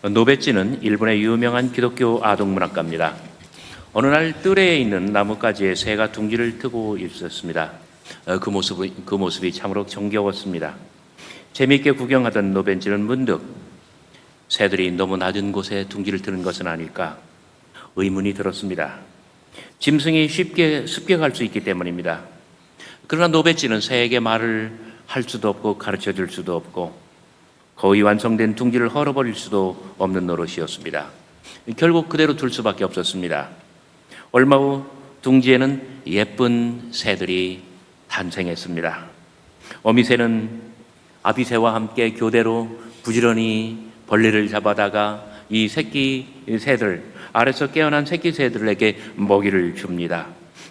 노베찌는 일본의 유명한 기독교 아동문학가입니다. 어느 날 뜰에 있는 나뭇가지에 새가 둥지를 트고 있었습니다. 그 모습이 참으로 정겨웠습니다. 재미있게 구경하던 노베찌는 문득 새들이 너무 낮은 곳에 둥지를 트는 것은 아닐까 의문이 들었습니다. 짐승이 쉽게 습격할 수 있기 때문입니다. 그러나 노베찌는 새에게 말을 할 수도 없고 가르쳐 줄 수도 없고 거의 완성된 둥지를 헐어버릴 수도 없는 노릇이었습니다. 결국 그대로 둘 수밖에 없었습니다. 얼마 후 둥지에는 예쁜 새들이 탄생했습니다. 어미새는 아비새와 함께 교대로 부지런히 벌레를 잡아다가 이 새끼 새들, 아래서 깨어난 새끼 새들에게 먹이를 줍니다.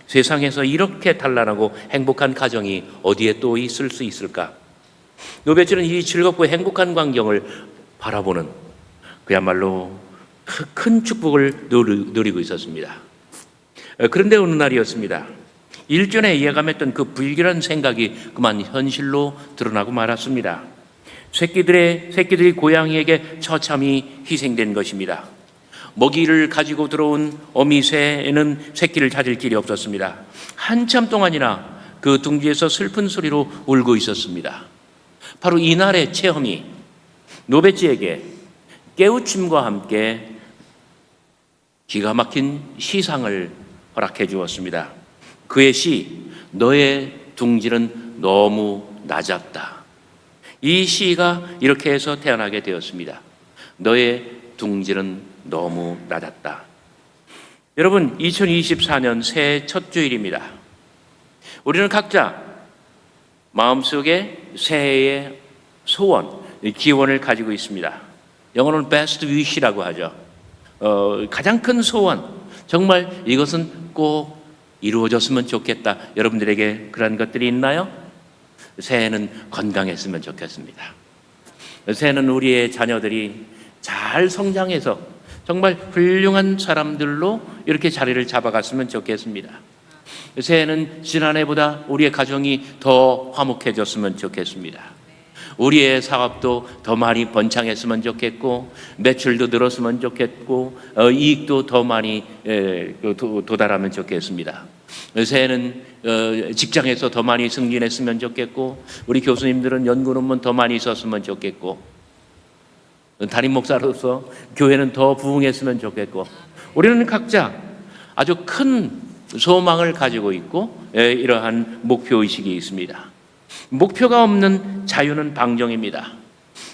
세상에서 이렇게 단란하고 행복한 가정이 어디에 또 있을 수 있을까? 노베찌는 이 즐겁고 행복한 광경을 바라보는 그야말로 큰 축복을 누리고 있었습니다. 그런데 어느 날이었습니다. 일전에 예감했던 그 불길한 생각이 그만 현실로 드러나고 말았습니다. 새끼들이 고양이에게 처참히 희생된 것입니다. 먹이를 가지고 들어온 어미새는 새끼를 찾을 길이 없었습니다. 한참 동안이나 그 둥지에서 슬픈 소리로 울고 있었습니다. 바로 이날의 체험이 노베찌에게 깨우침과 함께 기가 막힌 시상을 허락해 주었습니다. 그의 시, 너의 둥지는 너무 낮았다. 이 시가 이렇게 해서 태어나게 되었습니다. 너의 둥지는 너무 낮았다. 여러분, 2024년 새해 첫 주일입니다. 우리는 각자 마음속에 새해의 소원, 기원을 가지고 있습니다. 영어로는 best wish라고 하죠. 가장 큰 소원, 정말 이것은 꼭 이루어졌으면 좋겠다. 여러분들에게 그런 것들이 있나요? 새해는 건강했으면 좋겠습니다. 새해는 우리의 자녀들이 잘 성장해서 정말 훌륭한 사람들로 이렇게 자리를 잡아갔으면 좋겠습니다. 새해는 지난해보다 우리의 가정이 더 화목해졌으면 좋겠습니다. 우리의 사업도 더 많이 번창했으면 좋겠고 매출도 늘었으면 좋겠고 이익도 더 많이 도달하면 좋겠습니다. 새해는 직장에서 더 많이 승진했으면 좋겠고 우리 교수님들은 연구 논문 더 많이 썼으면 좋겠고 담임 목사로서 교회는 더 부흥했으면 좋겠고 우리는 각자 아주 큰 소망을 가지고 있고 이러한 목표의식이 있습니다. 목표가 없는 자유는 방정입니다.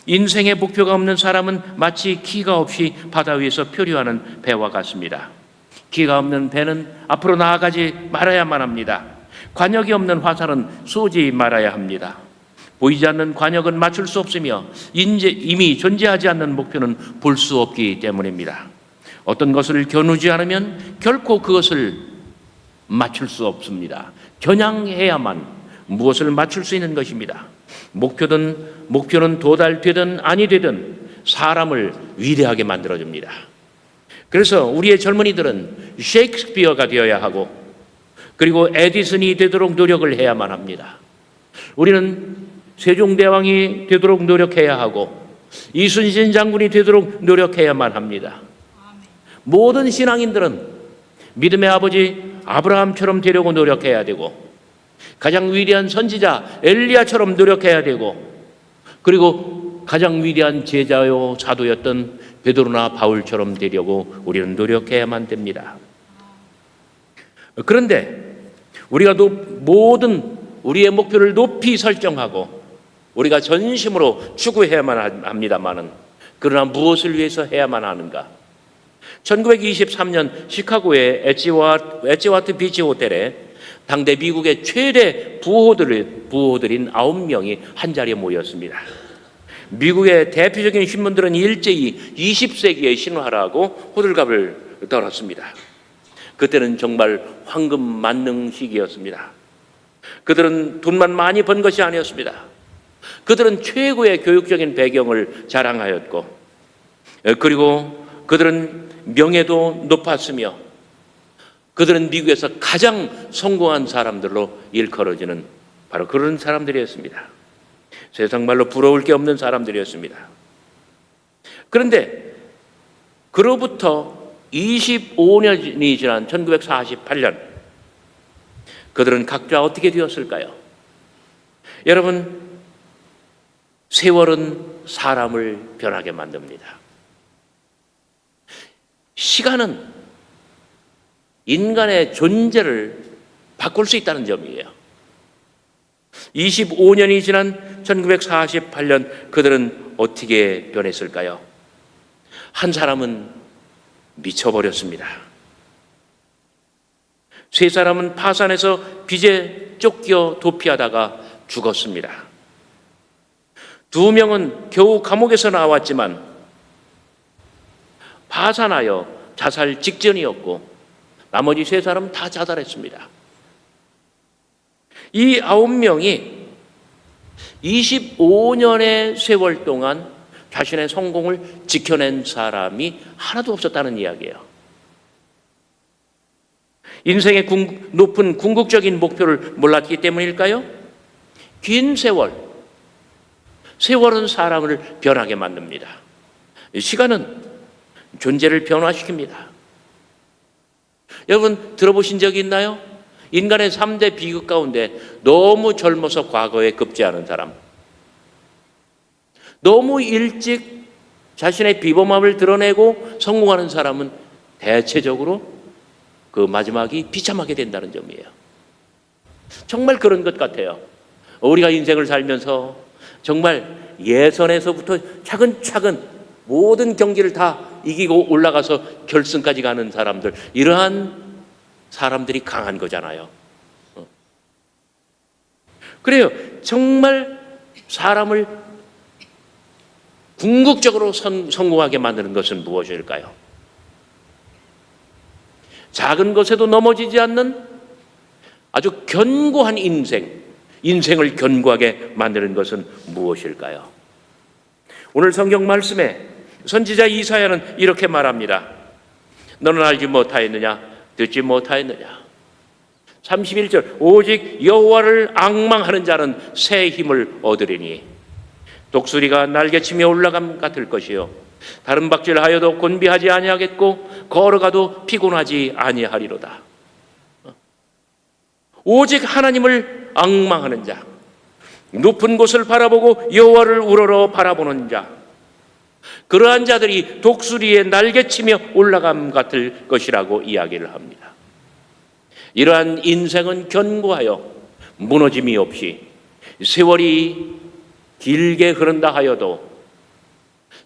인생의 목표가 없는 사람은 마치 키가 없이 바다 위에서 표류하는 배와 같습니다. 키가 없는 배는 앞으로 나아가지 말아야만 합니다. 관역이 없는 화살은 쏘지 말아야 합니다. 보이지 않는 관역은 맞출 수 없으며 이미 존재하지 않는 목표는 볼 수 없기 때문입니다. 어떤 것을 겨누지 않으면 결코 그것을 맞출 수 없습니다. 겨냥해야만 무엇을 맞출 수 있는 것입니다. 목표는 도달되든 아니 되든 사람을 위대하게 만들어줍니다. 그래서 우리의 젊은이들은 셰익스피어가 되어야 하고 그리고 에디슨이 되도록 노력을 해야만 합니다. 우리는 세종대왕이 되도록 노력해야 하고 이순신 장군이 되도록 노력해야만 합니다. 모든 신앙인들은 믿음의 아버지 아브라함처럼 되려고 노력해야 되고 가장 위대한 선지자 엘리야처럼 노력해야 되고 그리고 가장 위대한 제자요 사도였던 베드로나 바울처럼 되려고 우리는 노력해야만 됩니다. 그런데 우리가 모든 우리의 목표를 높이 설정하고 우리가 전심으로 추구해야만 합니다마는 그러나 무엇을 위해서 해야만 하는가? 1923년 시카고의 엣지와트 비치 호텔에 당대 미국의 최대 부호들인 9명이 한자리에 모였습니다. 미국의 대표적인 신문들은 일제히 20세기의 신화라고 호들갑을 떨었습니다. 그때는 정말 황금 만능 시기였습니다. 그들은 돈만 많이 번 것이 아니었습니다. 그들은 최고의 교육적인 배경을 자랑하였고 그리고 그들은 명예도 높았으며 그들은 미국에서 가장 성공한 사람들로 일컬어지는 바로 그런 사람들이었습니다. 세상 말로 부러울 게 없는 사람들이었습니다. 그런데 그로부터 25년이 지난 1948년, 그들은 각자 어떻게 되었을까요? 여러분, 세월은 사람을 변하게 만듭니다. 시간은 인간의 존재를 바꿀 수 있다는 점이에요. 25년이 지난 1948년, 그들은 어떻게 변했을까요? 한 사람은 미쳐버렸습니다. 세 사람은 파산에서 빚에 쫓겨 도피하다가 죽었습니다. 두 명은 겨우 감옥에서 나왔지만 파산하여 자살 직전이었고, 나머지 세 사람은 다 자살했습니다. 이 9명이 25년의 세월 동안 자신의 성공을 지켜낸 사람이 하나도 없었다는 이야기예요. 인생의 높은 궁극적인 목표를 몰랐기 때문일까요? 긴 세월은 사람을 변하게 만듭니다. 시간은 존재를 변화시킵니다. 여러분, 들어보신 적이 있나요? 인간의 3대 비극 가운데 너무 젊어서 과거에 급제하는 사람, 너무 일찍 자신의 비범함을 드러내고 성공하는 사람은 대체적으로 그 마지막이 비참하게 된다는 점이에요. 정말 그런 것 같아요. 우리가 인생을 살면서 정말 예선에서부터 차근차근 모든 경기를 다 이기고 올라가서 결승까지 가는 사람들, 이러한 사람들이 강한 거잖아요. 그래요. 정말 사람을 궁극적으로 성공하게 만드는 것은 무엇일까요? 작은 것에도 넘어지지 않는 아주 견고한 인생을 견고하게 만드는 것은 무엇일까요? 오늘 성경 말씀에 선지자 이사야는 이렇게 말합니다. 너는 알지 못하였느냐? 듣지 못하였느냐? 31절, 오직 여호와를 앙망하는 자는 새 힘을 얻으리니 독수리가 날개치며 올라감 같을 것이요 다른 박질하여도 곤비하지 아니하겠고 걸어가도 피곤하지 아니하리로다. 오직 하나님을 앙망하는 자, 높은 곳을 바라보고 여호와를 우러러 바라보는 자, 그러한 자들이 독수리의 날개치며 올라감 같을 것이라고 이야기를 합니다. 이러한 인생은 견고하여 무너짐이 없이 세월이 길게 흐른다 하여도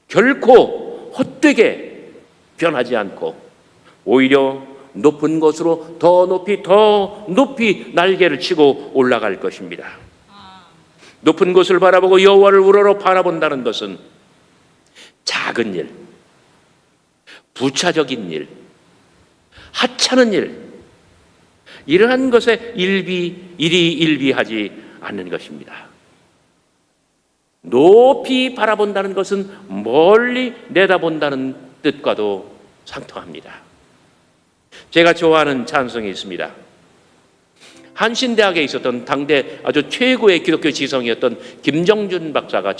결코 헛되게 변하지 않고 오히려 높은 곳으로 더 높이 날개를 치고 올라갈 것입니다. 높은 곳을 바라보고 여호와를 우러러 바라본다는 것은 작은 일, 부차적인 일, 하찮은 일, 이러한 것에 일희일비하지 않는 것입니다. 높이 바라본다는 것은 멀리 내다본다는 뜻과도 상통합니다. 제가 좋아하는 찬송이 있습니다. 한신대학에 있었던 당대 아주 최고의 기독교 지성이었던 김정준 박사가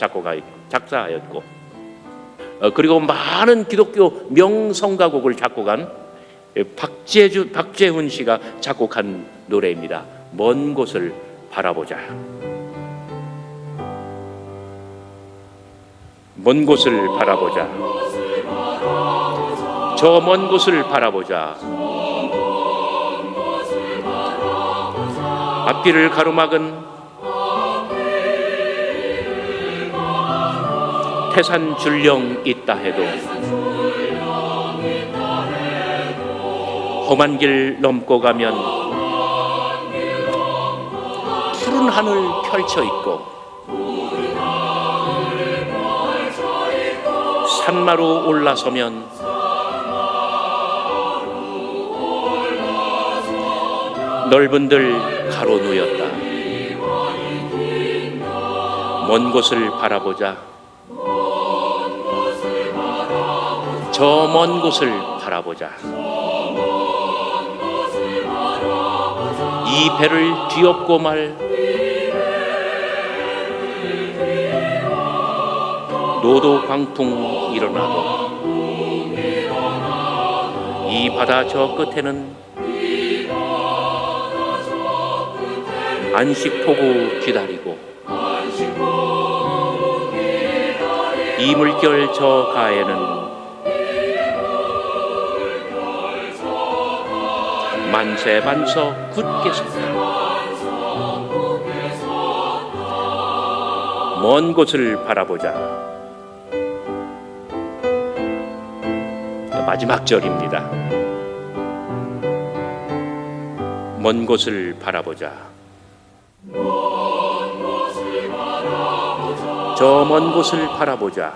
작사하였고, 그리고 많은 기독교 명성가곡을 작곡한 박재훈 씨가 작곡한 노래입니다. 먼 곳을 바라보자. 먼 곳을 바라보자. 저 먼 곳을 바라보자. 앞길을 가로막은 태산 줄령 있다 해도 험한 길 넘고 가면 푸른 하늘 펼쳐 있고 산마루 올라서면 넓은 들 가로 놓였다. 먼 곳을 바라보자. 저 먼 곳을 바라보자. 이 배를 뒤엎고 말 노도 광풍 일어나도 바다 저 끝에는 안식포구 기다리고 이물결 저 가에는 만세 반석 굳게 섰다. 먼 곳을 바라보자. 마지막 절입니다. 먼 곳을 바라보자. 저 먼 곳을 바라보자.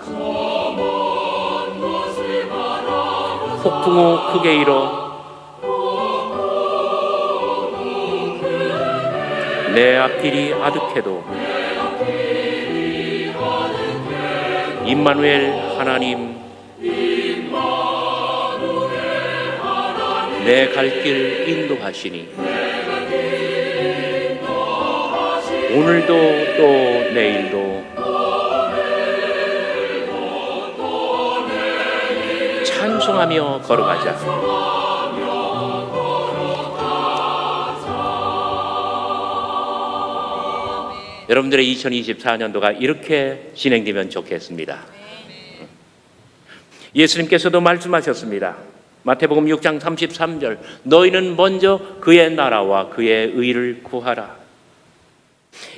폭풍우 크게 일어 내 앞길이 아득해도 임마누엘 하나님 내 갈 길 인도하시니 오늘도 또 내일도 찬송하며 걸어가자. 여러분들의 2024년도가 이렇게 진행되면 좋겠습니다. 예수님께서도 말씀하셨습니다. 마태복음 6장 33절 너희는 먼저 그의 나라와 그의 의를 구하라.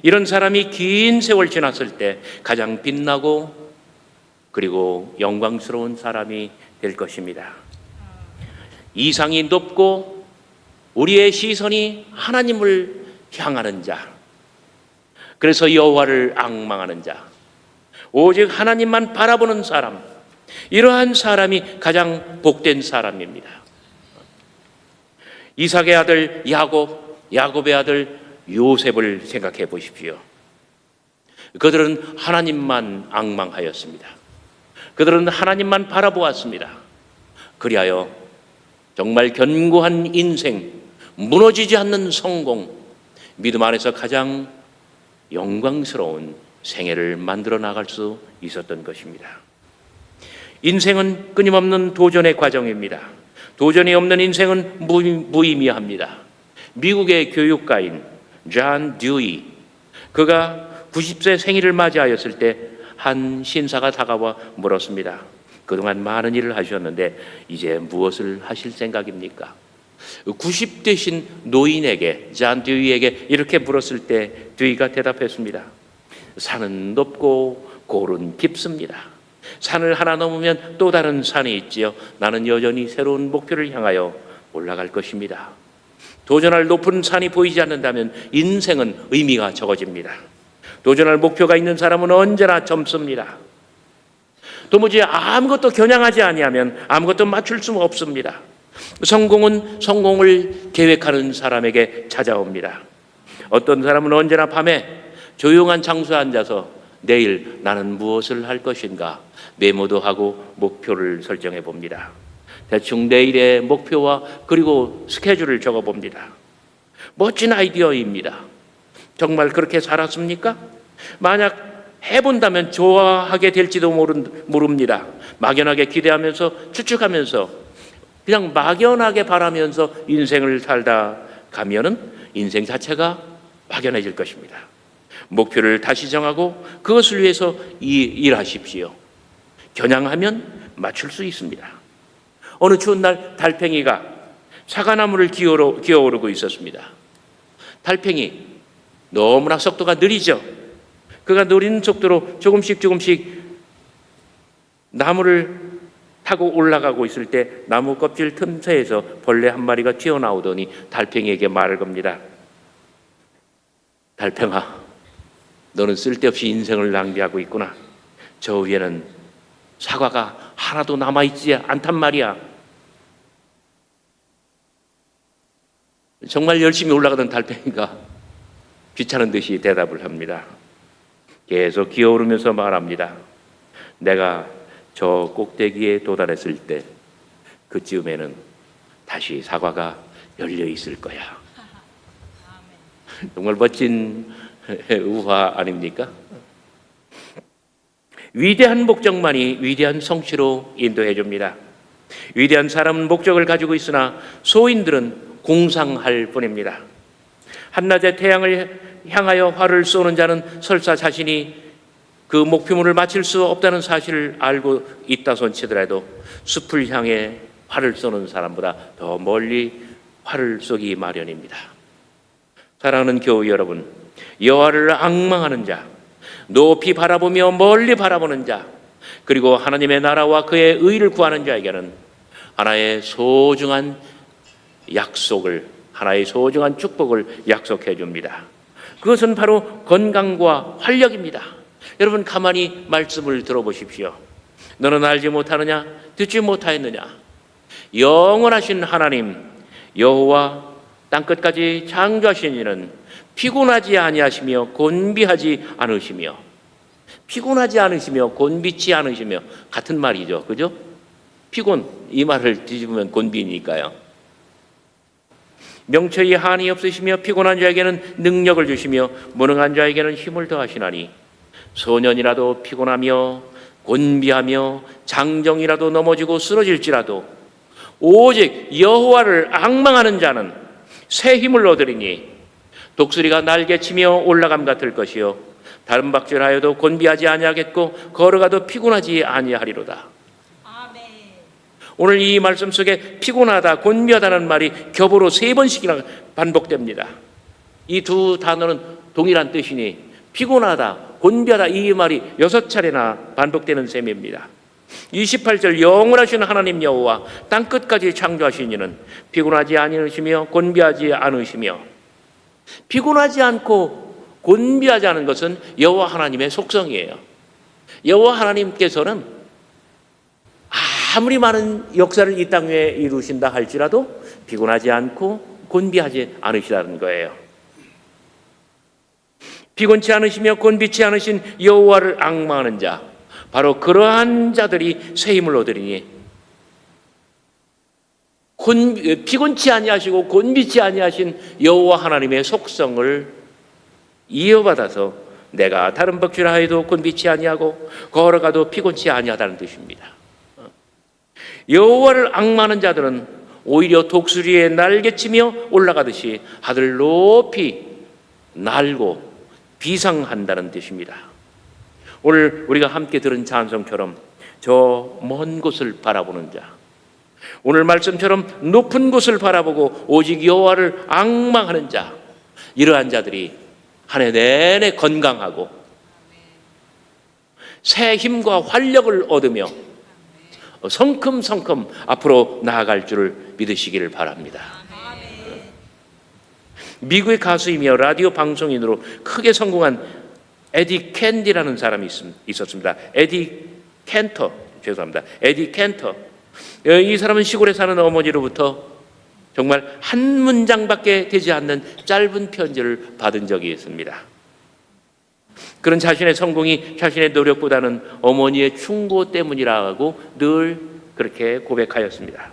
이런 사람이 긴 세월 지났을 때 가장 빛나고 그리고 영광스러운 사람이 될 것입니다. 이상이 높고 우리의 시선이 하나님을 향하는 자, 그래서 여호와를 앙망하는 자, 오직 하나님만 바라보는 사람, 이러한 사람이 가장 복된 사람입니다. 이삭의 아들 야곱, 야곱의 아들 요셉을 생각해 보십시오. 그들은 하나님만 앙망하였습니다. 그들은 하나님만 바라보았습니다. 그리하여 정말 견고한 인생, 무너지지 않는 성공, 믿음 안에서 가장 영광스러운 생애를 만들어 나갈 수 있었던 것입니다. 인생은 끊임없는 도전의 과정입니다. 도전이 없는 인생은 무의미합니다. 미국의 교육가인 존 듀이, 그가 90세 생일을 맞이하였을 때 한 신사가 다가와 물었습니다. 그동안 많은 일을 하셨는데 이제 무엇을 하실 생각입니까? 90대신 노인에게, 존 듀이에게 이렇게 물었을 때 듀이가 대답했습니다. 산은 높고 골은 깊습니다. 산을 하나 넘으면 또 다른 산이 있지요. 나는 여전히 새로운 목표를 향하여 올라갈 것입니다. 도전할 높은 산이 보이지 않는다면 인생은 의미가 적어집니다. 도전할 목표가 있는 사람은 언제나 젊습니다. 도무지 아무것도 겨냥하지 아니하면 아무것도 맞출 수 없습니다. 성공은 성공을 계획하는 사람에게 찾아옵니다. 어떤 사람은 언제나 밤에 조용한 장소에 앉아서 내일 나는 무엇을 할 것인가 메모도 하고 목표를 설정해 봅니다. 대충 내일의 목표와 그리고 스케줄을 적어 봅니다. 멋진 아이디어입니다. 정말 그렇게 살았습니까? 만약 해본다면 좋아하게 될지도 모릅니다. 막연하게 기대하면서 추측하면서 그냥 막연하게 바라면서 인생을 살다 가면은 인생 자체가 막연해질 것입니다. 목표를 다시 정하고 그것을 위해서 일하십시오. 겨냥하면 맞출 수 있습니다. 어느 추운 날 달팽이가 사과나무를 기어오르고 있었습니다. 달팽이 너무나 속도가 느리죠. 그가 느린 속도로 조금씩 나무를 타고 올라가고 있을 때 나무 껍질 틈새에서 벌레 한 마리가 튀어나오더니 달팽이에게 말을 겁니다. 달팽아, 너는 쓸데없이 인생을 낭비하고 있구나. 저 위에는 사과가 하나도 남아있지 않단 말이야. 정말 열심히 올라가던 달팽이가 귀찮은 듯이 대답을 합니다. 계속 기어오르면서 말합니다. 내가 저 꼭대기에 도달했을 때 그쯤에는 다시 사과가 열려 있을 거야. 정말 멋진 우화 아닙니까? 위대한 목적만이 위대한 성취로 인도해 줍니다. 위대한 사람은 목적을 가지고 있으나 소인들은 공상할 뿐입니다. 한낮에 태양을 향하여 활을 쏘는 자는 설사 자신이 그 목표물을 맞출 수 없다는 사실을 알고 있다 손치더라도 숲을 향해 활을 쏘는 사람보다 더 멀리 활을 쏘기 마련입니다. 사랑하는 교우 여러분, 여호와를 앙망하는 자, 높이 바라보며 멀리 바라보는 자, 그리고 하나님의 나라와 그의 의를 구하는 자에게는 하나의 소중한 약속을, 하나의 소중한 축복을 약속해 줍니다. 그것은 바로 건강과 활력입니다. 여러분 가만히 말씀을 들어보십시오. 너는 알지 못하느냐? 듣지 못하였느냐? 영원하신 하나님 여호와 땅끝까지 창조하신 이는 피곤하지 아니하시며 곤비하지 않으시며, 피곤하지 않으시며 곤비치 않으시며 같은 말이죠. 그죠? 피곤, 이 말을 뒤집으면 곤비니까요. 명철이 한이 없으시며 피곤한 자에게는 능력을 주시며 무능한 자에게는 힘을 더하시나니 소년이라도 피곤하며 곤비하며 장정이라도 넘어지고 쓰러질지라도 오직 여호와를 앙망하는 자는 새 힘을 얻으리니 독수리가 날개치며 올라감 같을 것이요 다른 박질하여도 곤비하지 아니하겠고 걸어가도 피곤하지 아니하리로다. 아멘. 오늘 이 말씀 속에 피곤하다, 곤비하다는 말이 겹으로 3번씩이나 반복됩니다. 이 두 단어는 동일한 뜻이니 피곤하다, 곤비하다 이 말이 6차례나 반복되는 셈입니다. 28절 영원하신 하나님 여호와 땅끝까지 창조하신 이는 피곤하지 않으시며 곤비하지 않으시며, 피곤하지 않고 곤비하지 않은 것은 여호와 하나님의 속성이에요. 여호와 하나님께서는 아무리 많은 역사를 이 땅 위에 이루신다 할지라도 피곤하지 않고 곤비하지 않으시다는 거예요. 피곤치 않으시며 곤비치 않으신 여호와를 앙망하는 자, 바로 그러한 자들이 새 힘을 얻으리니 피곤치 아니하시고 곤비치 아니하신 여호와 하나님의 속성을 이어받아서 내가 다른 벅주라 해도 곤비치 아니하고 걸어가도 피곤치 아니하다는 뜻입니다. 여호와를 앙망하는 자들은 오히려 독수리의 날개치며 올라가듯이 하늘 높이 날고 비상한다는 뜻입니다. 오늘 우리가 함께 들은 찬송처럼 저 먼 곳을 바라보는 자, 오늘 말씀처럼 높은 곳을 바라보고 오직 여호와를 앙망하는 자, 이러한 자들이 한 해 내내 건강하고 새 힘과 활력을 얻으며 성큼성큼 앞으로 나아갈 줄을 믿으시기를 바랍니다. 미국의 가수이며 라디오 방송인으로 크게 성공한 에디 캔디라는 사람이 있었습니다. 에디 캔터. 이 사람은 시골에 사는 어머니로부터 정말 한 문장밖에 되지 않는 짧은 편지를 받은 적이 있습니다. 그런 자신의 성공이 자신의 노력보다는 어머니의 충고 때문이라고 늘 그렇게 고백하였습니다.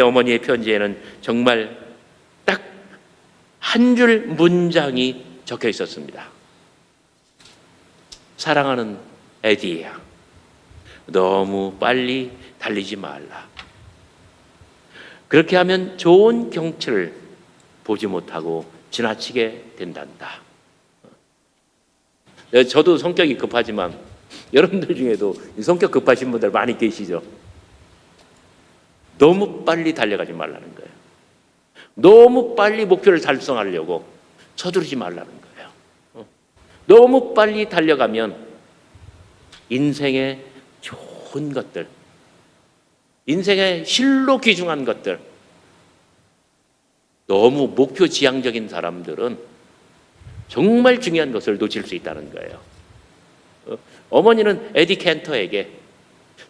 어머니의 편지에는 정말 딱 한 줄 문장이 적혀 있었습니다. 사랑하는 에디야, 너무 빨리 달리지 말라. 그렇게 하면 좋은 경치를 보지 못하고 지나치게 된단다. 저도 성격이 급하지만 여러분들 중에도 성격 급하신 분들 많이 계시죠? 너무 빨리 달려가지 말라는 거예요. 너무 빨리 목표를 달성하려고 서두르지 말라는 거예요. 너무 빨리 달려가면 인생의 좋은 것들, 인생의 실로 귀중한 것들, 너무 목표 지향적인 사람들은 정말 중요한 것을 놓칠 수 있다는 거예요. 어머니는 에디 캔터에게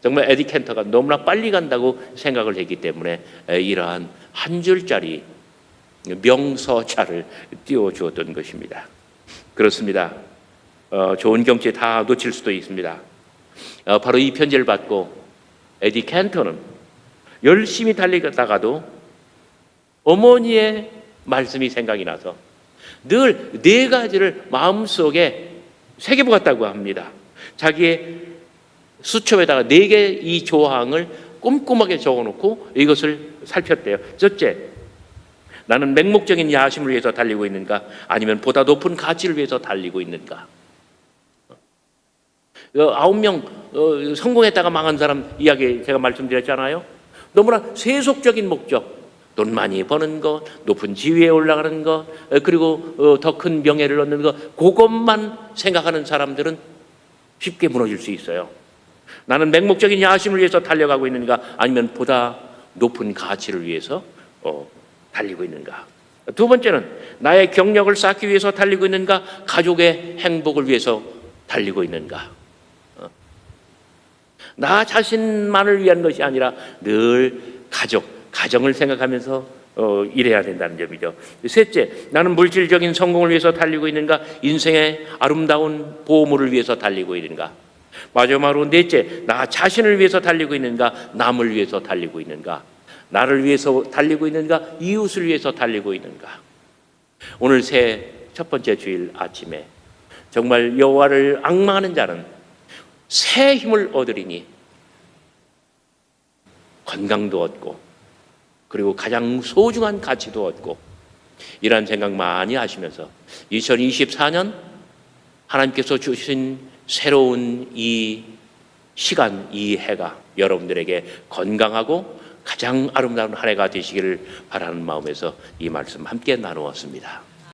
정말 에디 캔터가 너무나 빨리 간다고 생각을 했기 때문에 이러한 한 줄짜리 명서자를 띄워주었던 것입니다. 그렇습니다. 좋은 경치 다 놓칠 수도 있습니다. 바로 이 편지를 받고 에디 캔터는 열심히 달리다가도 어머니의 말씀이 생각이 나서 늘 4가지를 마음속에 새겨보았다고 합니다. 자기의 수첩에다가 4개 이 조항을 꼼꼼하게 적어놓고 이것을 살폈대요. 첫째, 나는 맹목적인 야심을 위해서 달리고 있는가? 아니면 보다 높은 가치를 위해서 달리고 있는가? 9명 성공했다가 망한 사람 이야기 제가 말씀드렸잖아요. 너무나 세속적인 목적, 돈 많이 버는 것, 높은 지위에 올라가는 것, 그리고 더 큰 명예를 얻는 것, 그것만 생각하는 사람들은 쉽게 무너질 수 있어요. 나는 맹목적인 야심을 위해서 달려가고 있는가? 아니면 보다 높은 가치를 위해서 달리고 있는가? 두 번째는 나의 경력을 쌓기 위해서 달리고 있는가? 가족의 행복을 위해서 달리고 있는가? 나 자신만을 위한 것이 아니라 늘 가정을 생각하면서 일해야 된다는 점이죠. 셋째, 나는 물질적인 성공을 위해서 달리고 있는가? 인생의 아름다운 보물을 위해서 달리고 있는가? 마지막으로 넷째, 나 자신을 위해서 달리고 있는가? 남을 위해서 달리고 있는가? 나를 위해서 달리고 있는가? 이웃을 위해서 달리고 있는가? 오늘 첫 번째 주일 아침에 정말 여호와를 앙망하는 자는 새 힘을 얻으리니 건강도 얻고 그리고 가장 소중한 가치도 얻고, 이런 생각 많이 하시면서 2024년 하나님께서 주신 새로운 이 시간, 이 해가 여러분들에게 건강하고 가장 아름다운 한 해가 되시기를 바라는 마음에서 이 말씀 함께 나누었습니다.